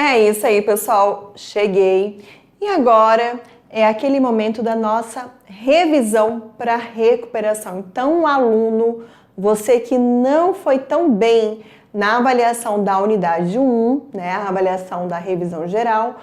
É isso aí, pessoal. Cheguei. E agora é aquele momento da nossa revisão para recuperação. Então, o aluno, você que não foi tão bem na avaliação da unidade 1, né, a avaliação da revisão geral,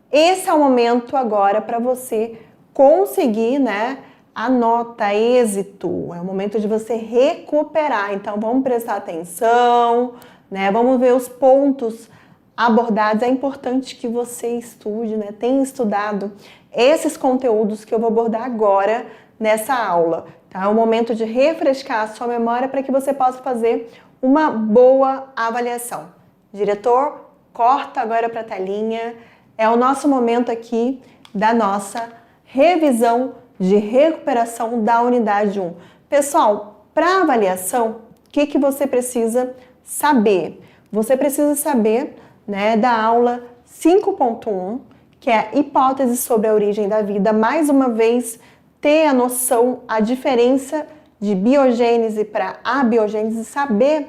esse é o momento agora para você conseguir, né, a nota êxito. É o momento de você recuperar. Então, vamos prestar atenção, né? Vamos ver os pontos abordados. É importante que você estude, né? Tenha estudado esses conteúdos que eu vou abordar agora nessa aula. Tá? É o momento de refrescar a sua memória para que você possa fazer uma boa avaliação. Diretor, corta agora para a telinha. É o nosso momento aqui da nossa revisão de recuperação da unidade 1. Pessoal, para avaliação, o que você precisa saber? Você precisa saber, né, da aula 5.1, que é hipótese sobre a origem da vida. Mais uma vez, ter a noção, a diferença de biogênese para abiogênese, saber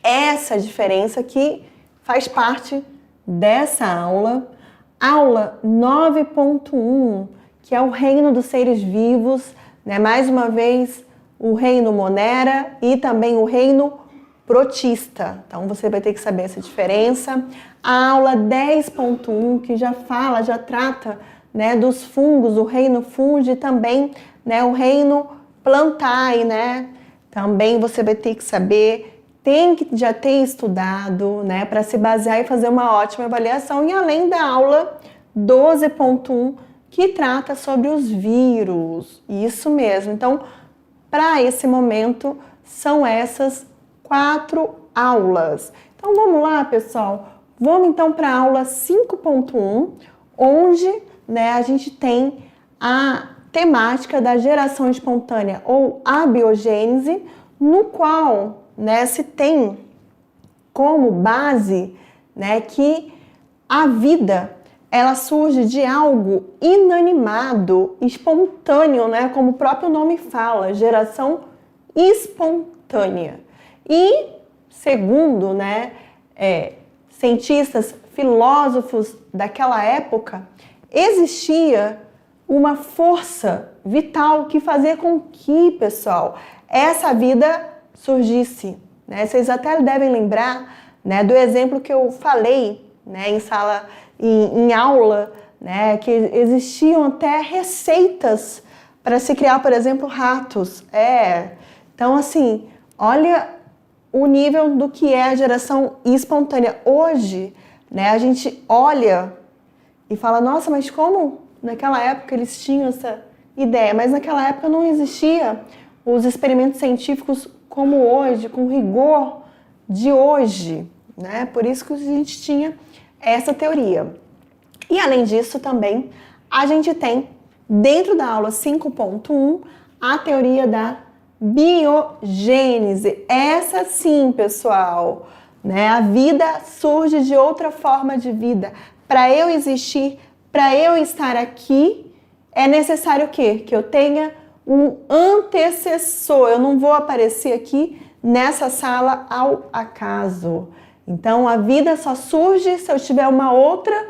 essa diferença que faz parte dessa aula. Aula 9.1, que é o reino dos seres vivos, né? Mais uma vez, o reino Monera e também o reino Protista. Então, você vai ter que saber essa diferença. A aula 10.1, que já fala, já trata, né, dos fungos, o reino Fungi e também, né, o reino Plantae, né? Também você vai ter que saber, tem que já ter estudado, né, para se basear e fazer uma ótima avaliação. E além da aula 12.1, que trata sobre os vírus. Isso mesmo. Então, para esse momento, são essas 4 aulas. Então, vamos lá, pessoal. Vamos, então, para a aula 5.1, onde, né, a gente tem a temática da geração espontânea ou abiogênese, no qual, né, se tem como base, né, que a vida ela surge de algo inanimado, espontâneo, né? Como o próprio nome fala, geração espontânea. E, segundo, né, cientistas, filósofos daquela época, existia uma força vital que fazia com que, pessoal, essa vida surgisse, né? Vocês até devem lembrar, né, do exemplo que eu falei, né, em sala, em aula, né, que existiam até receitas para se criar, por exemplo, ratos. Então, assim, olha o nível do que é a geração espontânea. Hoje, né, a gente olha e fala, nossa, mas como naquela época eles tinham essa ideia? Mas naquela época não existia os experimentos científicos como hoje, com rigor de hoje, né? Por isso que a gente tinha essa teoria. E além disso também, a gente tem, dentro da aula 5.1, a teoria da biogênese. Essa sim, pessoal, né? A vida surge de outra forma de vida. Para eu existir, para eu estar aqui, é necessário o quê? Que eu tenha um antecessor. Eu não vou aparecer aqui nessa sala ao acaso. Então, a vida só surge se eu tiver uma outra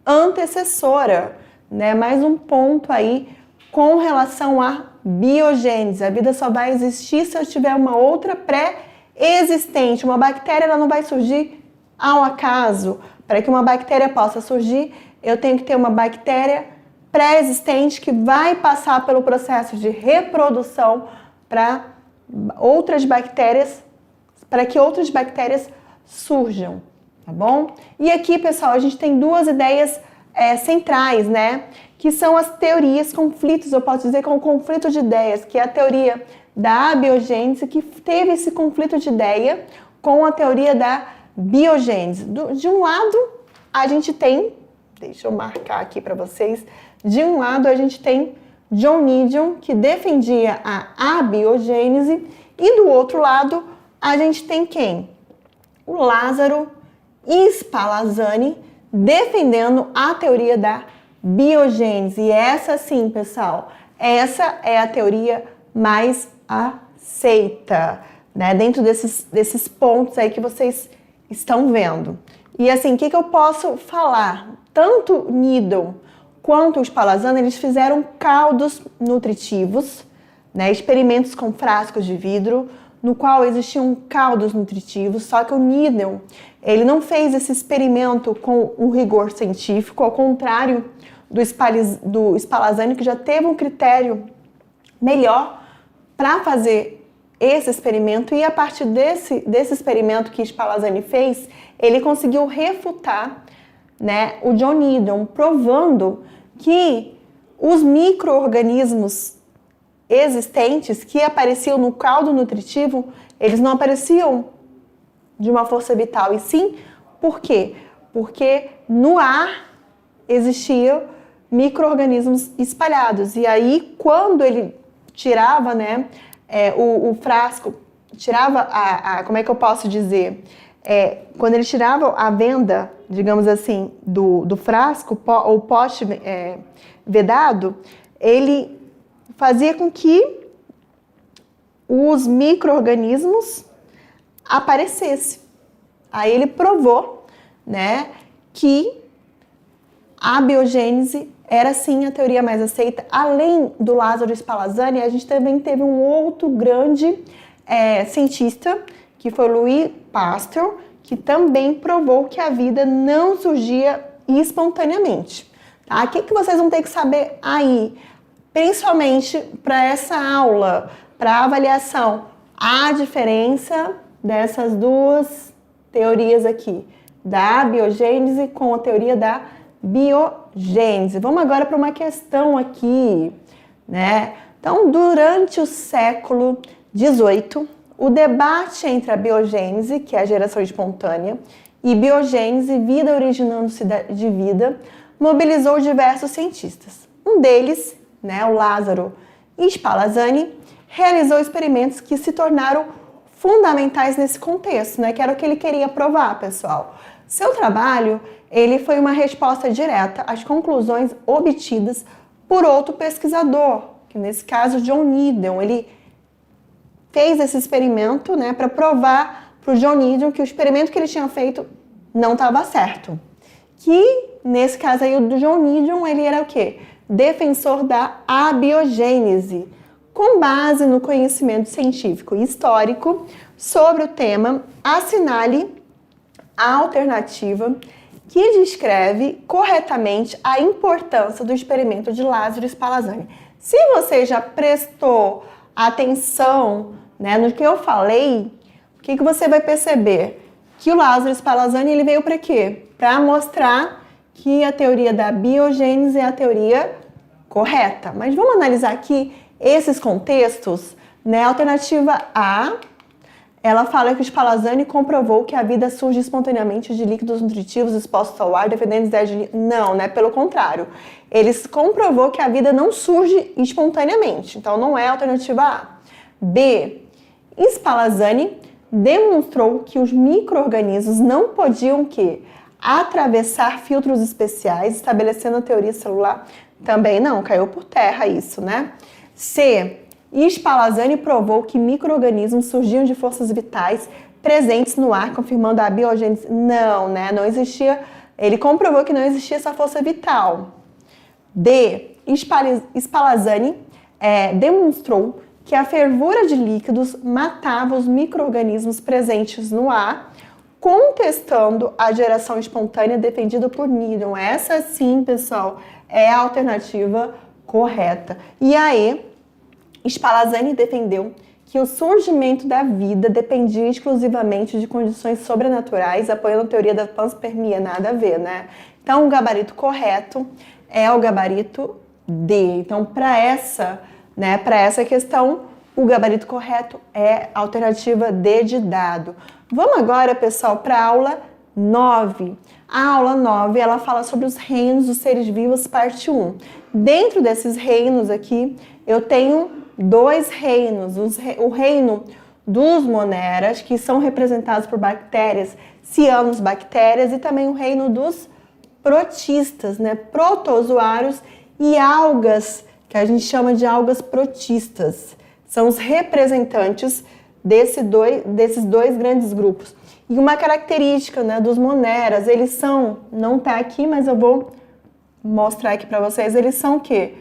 antecessora, né? Mais um ponto aí com relação à biogênese. A vida só vai existir se eu tiver uma outra pré-existente. Uma bactéria ela não vai surgir ao acaso. Para que uma bactéria possa surgir, eu tenho que ter uma bactéria pré-existente que vai passar pelo processo de reprodução para outras bactérias, para que outras bactérias surjam, tá bom? E aqui, pessoal, a gente tem duas ideias centrais, né? Que são as teorias, conflitos, eu posso dizer com conflito de ideias, que é a teoria da abiogênese, que teve esse conflito de ideia com a teoria da biogênese. De um lado, a gente tem, deixa eu marcar aqui para vocês, de um lado a gente tem John Needham, que defendia a abiogênese, e do outro lado, a gente tem quem? O Lázaro Spallanzani, defendendo a teoria da biogênese. E essa sim, pessoal, essa é a teoria mais aceita, né? Dentro desses pontos aí que vocês estão vendo. E assim, o que eu posso falar? Tanto Needham quanto o Spallanzani, eles fizeram caldos nutritivos, né, experimentos com frascos de vidro, no qual existiam caldos nutritivos, só que o Needham, ele não fez esse experimento com um rigor científico, ao contrário do Spallanzani, que já teve um critério melhor para fazer esse experimento, e a partir desse experimento que Spallanzani fez, ele conseguiu refutar, né, o John Needham, provando que os micro-organismos existentes que apareciam no caldo nutritivo, eles não apareciam de uma força vital, e sim, por quê? Porque no ar existiam micro-organismos espalhados, e aí quando ele tirava, né, o frasco, tirava como é que eu posso dizer? Quando ele tirava a venda, digamos assim, do frasco, ou pote vedado, ele fazia com que os micro-organismos aparecessem. Aí ele provou, né, que a biogênese era sim a teoria mais aceita. Além do Lázaro Spallanzani, a gente também teve um outro grande cientista, que foi Louis Pasteur, que também provou que a vida não surgia espontaneamente. Tá? O que vocês vão ter que saber aí, principalmente para essa aula, para avaliação, a diferença dessas duas teorias aqui, da biogênese com a teoria da biogênese. Vamos agora para uma questão aqui, né? Então, durante o século XVIII, o debate entre a biogênese, que é a geração espontânea, e biogênese, vida originando-se de vida, mobilizou diversos cientistas. Um deles, né, o Lázaro Spallanzani, realizou experimentos que se tornaram fundamentais nesse contexto, né, que era o que ele queria provar, pessoal. Seu trabalho, ele foi uma resposta direta às conclusões obtidas por outro pesquisador, que nesse caso John Needham. Ele fez esse experimento, né, para provar para o John Needham que o experimento que ele tinha feito não estava certo. Que, nesse caso aí, o John Needham, ele era o quê? Defensor da abiogênese, com base no conhecimento científico e histórico sobre o tema, assinale a alternativa que descreve corretamente a importância do experimento de Lázaro Spallanzani. Se você já prestou atenção, né, no que eu falei, o que você vai perceber? Que o Lázaro Spallanzani, ele veio para quê? Para mostrar que a teoria da biogênese é a teoria correta. Mas vamos analisar aqui esses contextos, né? A alternativa A, ela fala que o Spallanzani comprovou que a vida surge espontaneamente de líquidos nutritivos expostos ao ar, dependendo de... Não, né? Pelo contrário. Ele comprovou que a vida não surge espontaneamente. Então, não é a alternativa A. B, Spallanzani demonstrou que os micro-organismos não podiam que atravessar filtros especiais, estabelecendo a teoria celular. Também não, caiu por terra isso, né? C, Spallanzani provou que micro-organismos surgiam de forças vitais presentes no ar, confirmando a biogênese. Não, né? Não existia. Ele comprovou que não existia essa força vital. D, Spallanzani demonstrou que a fervura de líquidos matava os micro-organismos presentes no ar, contestando a geração espontânea defendida por Needham. Essa sim, pessoal, é a alternativa correta. E aí, Spallanzani defendeu que o surgimento da vida dependia exclusivamente de condições sobrenaturais, apoiando a teoria da panspermia. Nada a ver, né? Então, o gabarito correto é o gabarito D. Então, para essa questão, o gabarito correto é a alternativa D de dado. Vamos agora, pessoal, para a aula 9. A aula 9, ela fala sobre os reinos dos seres vivos, parte 1. Dentro desses reinos aqui, eu tenho dois reinos. O reino dos moneras, que são representados por bactérias, cianobactérias, e também o reino dos protistas, né? Protozoários e algas, que a gente chama de algas protistas. São os representantes desses dois grandes grupos. E uma característica, né, dos moneras, eles são, não tá aqui, mas eu vou mostrar aqui para vocês, eles são o quê?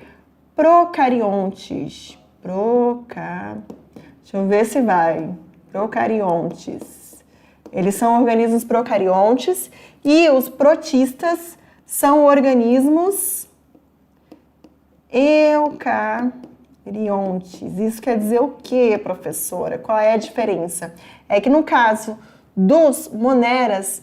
Procariontes. Deixa eu ver se vai. Procariontes. Eles são organismos procariontes e os protistas são organismos eucariontes. Isso quer dizer o quê, professora? Qual é a diferença? É que no caso dos moneras,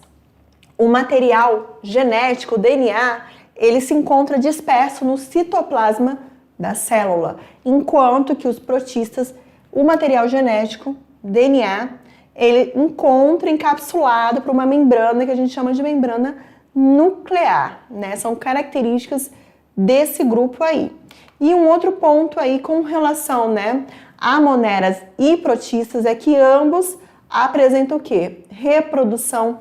o material genético, o DNA, ele se encontra disperso no citoplasma da célula, enquanto que os protistas, o material genético, DNA, ele encontra encapsulado por uma membrana que a gente chama de membrana nuclear, né? São características desse grupo aí. E um outro ponto aí com relação, né, a moneras e protistas é que ambos apresentam o quê? Reprodução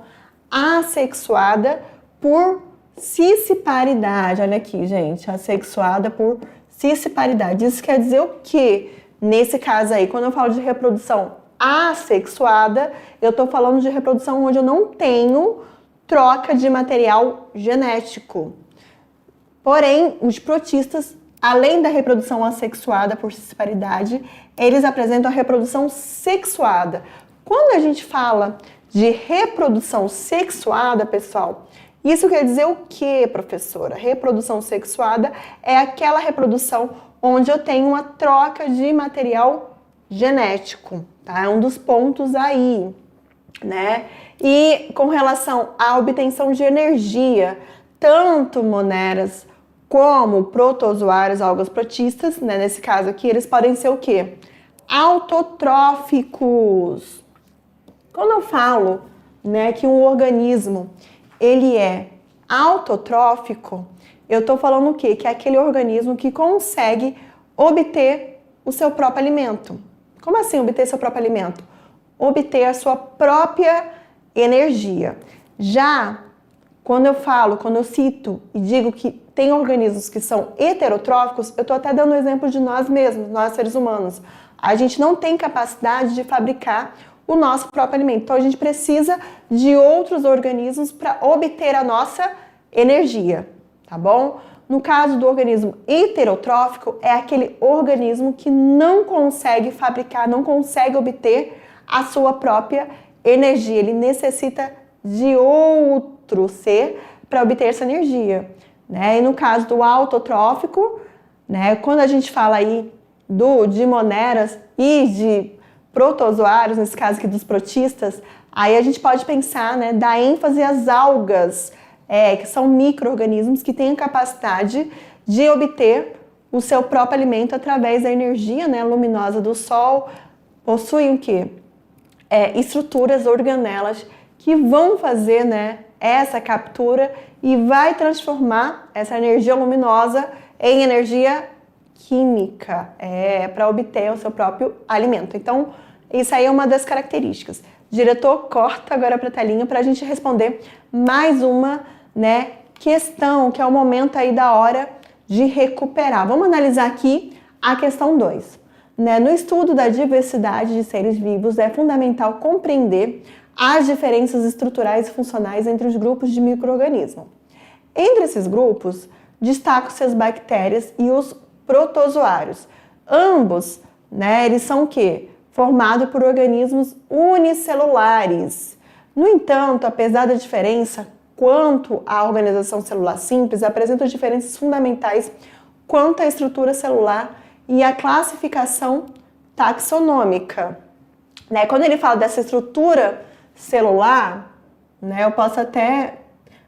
assexuada por cisparidade. Olha aqui, gente, assexuada por cisparidade. Isso quer dizer o quê? Nesse caso aí, quando eu falo de reprodução assexuada, eu estou falando de reprodução onde eu não tenho troca de material genético. Porém, os protistas, além da reprodução assexuada por cisparidade, eles apresentam a reprodução sexuada. Quando a gente fala de reprodução sexuada, pessoal, isso quer dizer o quê, professora? Reprodução sexuada é aquela reprodução onde eu tenho uma troca de material genético, tá? É um dos pontos aí, né? E com relação à obtenção de energia, tanto moneras como protozoários, algas protistas, né? Nesse caso aqui, eles podem ser o quê? Autotróficos. Quando eu falo, né, que um organismo ele é autotrófico, eu estou falando o quê? Que é aquele organismo que consegue obter o seu próprio alimento. Como assim obter seu próprio alimento? Obter a sua própria energia. Já quando eu cito e digo que tem organismos que são heterotróficos, eu estou até dando o exemplo de nós mesmos, nós seres humanos. A gente não tem capacidade de fabricar o nosso próprio alimento. Então a gente precisa de outros organismos para obter a nossa energia, tá bom? No caso do organismo heterotrófico, é aquele organismo que não consegue fabricar, não consegue obter a sua própria energia. Ele necessita de outro ser para obter essa energia, né? E no caso do autotrófico, né, quando a gente fala aí de moneras e de protozoários, nesse caso aqui dos protistas, aí a gente pode pensar, né, dar ênfase às algas, que são micro-organismos que têm a capacidade de obter o seu próprio alimento através da energia, né, luminosa do sol, possuem o quê? Estruturas, organelas que vão fazer, né, essa captura e vai transformar essa energia luminosa em energia química, para obter o seu próprio alimento. Então, isso aí é uma das características. Diretor, corta agora para a telinha para a gente responder mais uma, né, questão, que é o momento aí da hora de recuperar. Vamos analisar aqui a questão 2. Né? No estudo da diversidade de seres vivos, é fundamental compreender as diferenças estruturais e funcionais entre os grupos de micro-organismos. Entre esses grupos, destacam-se as bactérias e os protozoários. Ambos, né, eles são o quê? Formados por organismos unicelulares. No entanto, apesar da diferença quanto à organização celular simples, apresentam diferenças fundamentais quanto à estrutura celular e à classificação taxonômica. Né? Quando ele fala dessa estrutura celular, né, eu posso até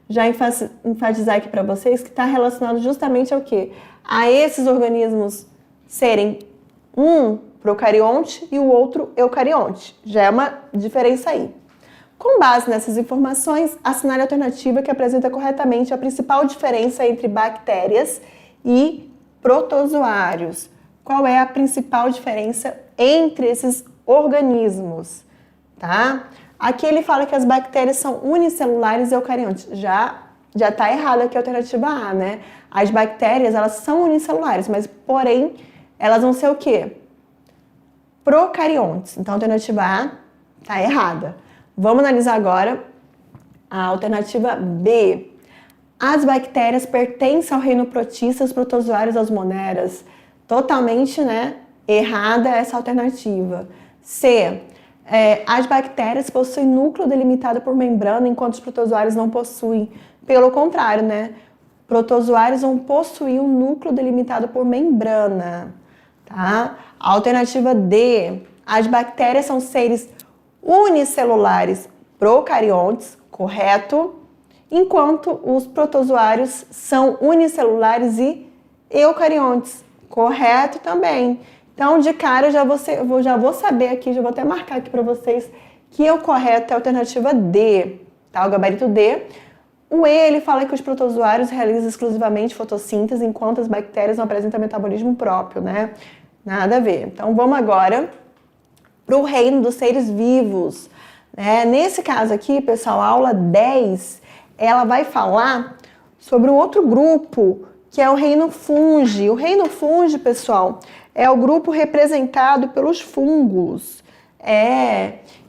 já enfatizar aqui para vocês que está relacionado justamente ao quê? A esses organismos serem um procarionte e o outro eucarionte. Já é uma diferença aí. Com base nessas informações, assinale a alternativa que apresenta corretamente a principal diferença entre bactérias e protozoários. Qual é a principal diferença entre esses organismos? Tá? Aqui ele fala que as bactérias são unicelulares e eucariontes. Já está errado aqui a alternativa A, né? As bactérias, elas são unicelulares, mas, porém, elas vão ser o quê? Procariontes. Então, a alternativa A está errada. Vamos analisar agora a alternativa B. As bactérias pertencem ao reino protista, os protozoários aos moneras. Totalmente, errada essa alternativa. C. As bactérias possuem núcleo delimitado por membrana, enquanto os protozoários não possuem. Pelo contrário, protozoários vão possuir um núcleo delimitado por membrana, tá? Alternativa D. As bactérias são seres unicelulares procariontes, correto? Enquanto os protozoários são unicelulares e eucariontes, correto também. Então, de cara, eu já vou saber aqui, já vou até marcar aqui para vocês que o correto é a alternativa D, tá? O gabarito D. O E, ele fala que os protozoários realizam exclusivamente fotossíntese, enquanto as bactérias não apresentam metabolismo próprio, Nada a ver. Então, vamos agora para o reino dos seres vivos. Nesse caso aqui, pessoal, a aula 10, ela vai falar sobre um outro grupo, que é o reino fungi. O reino fungi, pessoal, é o grupo representado pelos fungos.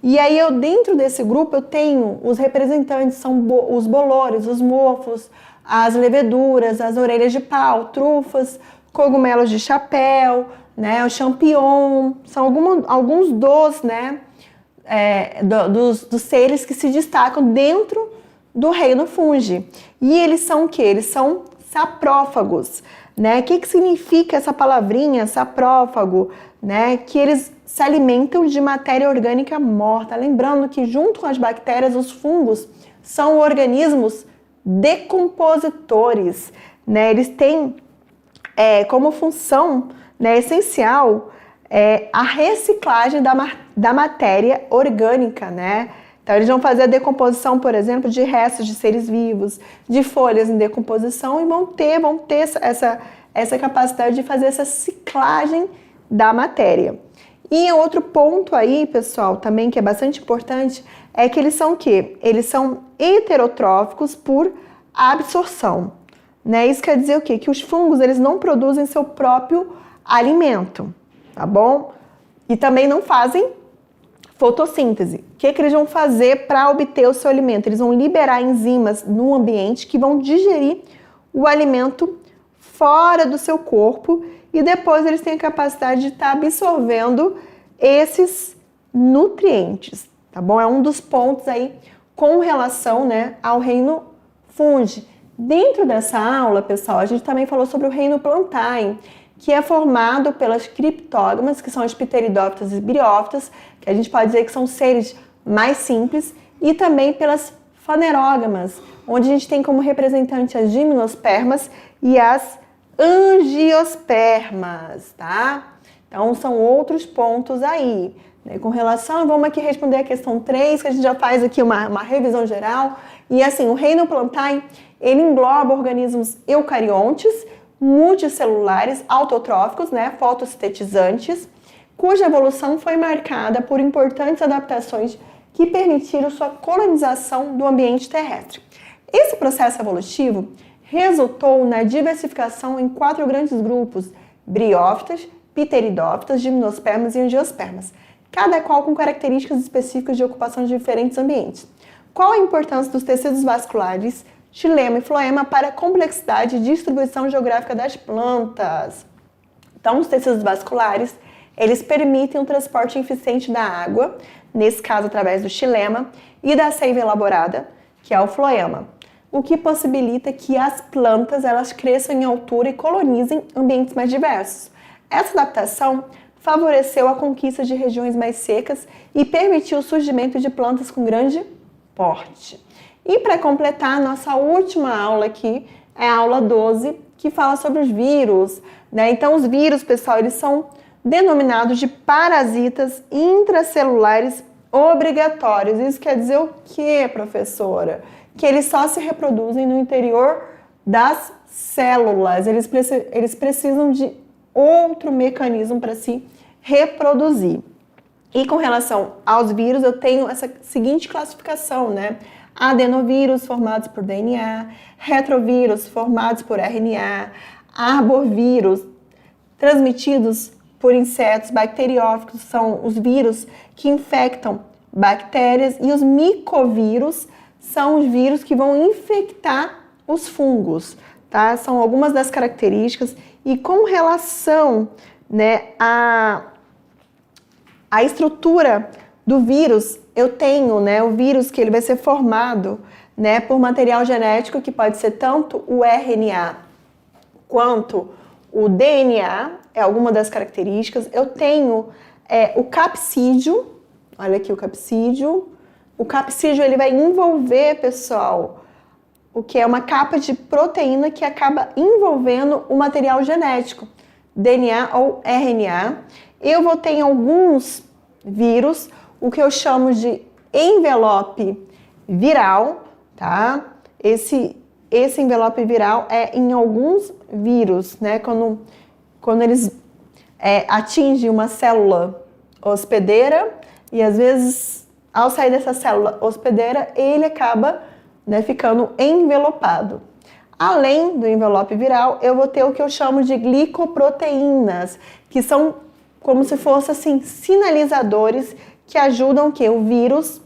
E aí dentro desse grupo eu tenho os representantes, são os bolores, os mofos, as leveduras, as orelhas de pau, trufas, cogumelos de chapéu, o champignon, são alguns dos seres que se destacam dentro do reino fungi. E eles são o quê? Eles são saprófagos. O que significa essa palavrinha, saprófago? Que eles se alimentam de matéria orgânica morta. Lembrando que junto com as bactérias, os fungos são organismos decompositores. Eles têm como função essencial a reciclagem da matéria orgânica, Então, eles vão fazer a decomposição, por exemplo, de restos de seres vivos, de folhas em decomposição e vão ter essa capacidade de fazer essa ciclagem da matéria. E outro ponto aí, pessoal, também que é bastante importante, é que eles são o quê? Eles são heterotróficos por absorção. Isso quer dizer o quê? Que os fungos, eles não produzem seu próprio alimento, tá bom? E também não fazem fotossíntese. O que eles vão fazer para obter o seu alimento? Eles vão liberar enzimas no ambiente que vão digerir o alimento fora do seu corpo e depois eles têm a capacidade de estar absorvendo esses nutrientes, tá bom? É um dos pontos aí com relação, ao reino fungi. Dentro dessa aula, pessoal, a gente também falou sobre o reino plantae, que é formado pelas criptógamas, que são as pteridófitas e briófitas, que a gente pode dizer que são seres mais simples, e também pelas fanerógamas, onde a gente tem como representante as gimnospermas e as angiospermas, tá? Então, são outros pontos aí. Com relação, vamos aqui responder a questão 3, que a gente já faz aqui uma revisão geral. E assim, o reino plantae, ele engloba organismos eucariontes, multicelulares, autotróficos, fotossintetizantes, cuja evolução foi marcada por importantes adaptações que permitiram sua colonização do ambiente terrestre. Esse processo evolutivo resultou na diversificação em 4 grandes grupos: briófitas, pteridófitas, gimnospermas e angiospermas, cada qual com características específicas de ocupação de diferentes ambientes. Qual a importância dos tecidos vasculares, xilema e floema para a complexidade e distribuição geográfica das plantas? Então, os tecidos vasculares, eles permitem o transporte eficiente da água, nesse caso através do xilema, e da seiva elaborada, que é o floema, o que possibilita que as plantas elas cresçam em altura e colonizem ambientes mais diversos. Essa adaptação favoreceu a conquista de regiões mais secas e permitiu o surgimento de plantas com grande porte. E para completar, nossa última aula aqui é a aula 12, que fala sobre os vírus, Então, os vírus, pessoal, eles são denominados de parasitas intracelulares obrigatórios. Isso quer dizer o quê, professora? Que eles só se reproduzem no interior das células. Eles precisam de outro mecanismo para se reproduzir. E com relação aos vírus, eu tenho essa seguinte classificação, Adenovírus, formados por DNA, retrovírus, formados por RNA, arborvírus, transmitidos por insetos, bacteriófagos, são os vírus que infectam bactérias, e os micovírus são os vírus que vão infectar os fungos, tá? São algumas das características. E com relação, né, à estrutura do vírus, eu tenho, né, o vírus que ele vai ser formado, né, por material genético, que pode ser tanto o RNA quanto o DNA, é alguma das características. Eu tenho o capsídeo, olha aqui o capsídeo. O capsídeo ele vai envolver, pessoal, o que é uma capa de proteína que acaba envolvendo o material genético, DNA ou RNA. Eu vou ter alguns vírus, o que eu chamo de envelope viral, tá? Esse envelope viral é em alguns vírus, né? Quando eles atingem uma célula hospedeira e às vezes, ao sair dessa célula hospedeira, ele acaba, né, ficando envelopado. Além do envelope viral, eu vou ter o que eu chamo de glicoproteínas, que são como se fossem assim, sinalizadores que ajudam o vírus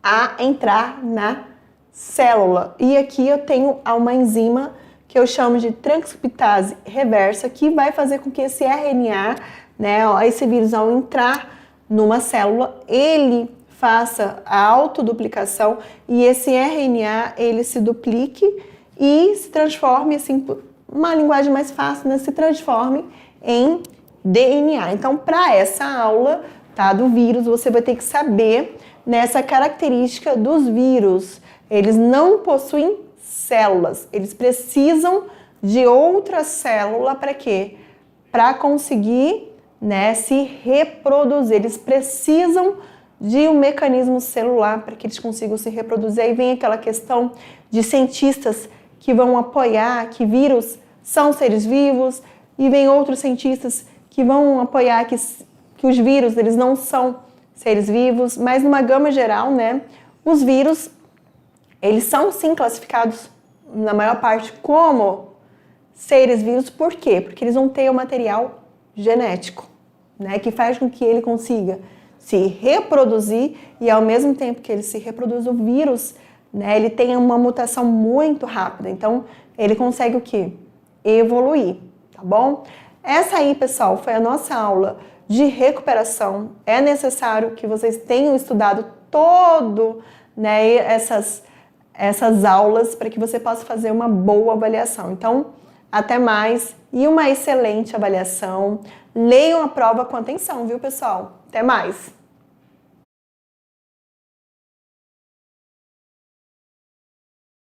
a entrar na célula. E aqui eu tenho uma enzima que eu chamo de transcriptase reversa, que vai fazer com que esse RNA, né, esse vírus ao entrar numa célula, ele faça a autoduplicação e esse RNA ele se duplique e se transforme, assim, uma linguagem mais fácil, né, se transforme em DNA. Então, para essa aula, tá, do vírus, você vai ter que saber nessa característica dos vírus. Eles não possuem células, eles precisam de outra célula para quê? Para conseguir, né, se reproduzir. Eles precisam de um mecanismo celular para que eles consigam se reproduzir. Aí vem aquela questão de cientistas que vão apoiar que vírus são seres vivos, e vem outros cientistas que vão apoiar que os vírus eles não são seres vivos, mas numa gama geral, né, os vírus eles são sim classificados na maior parte como seres vivos. Por quê? Porque eles vão ter o material genético, né, que faz com que ele consiga se reproduzir, e ao mesmo tempo que ele se reproduz, o vírus, né, ele tem uma mutação muito rápida, então ele consegue o quê? Evoluir, tá bom? Essa aí, pessoal, foi a nossa aula de recuperação. É necessário que vocês tenham estudado todo, né, essas aulas para que você possa fazer uma boa avaliação. Então, até mais e uma excelente avaliação. Leiam a prova com atenção, viu, pessoal? Até mais!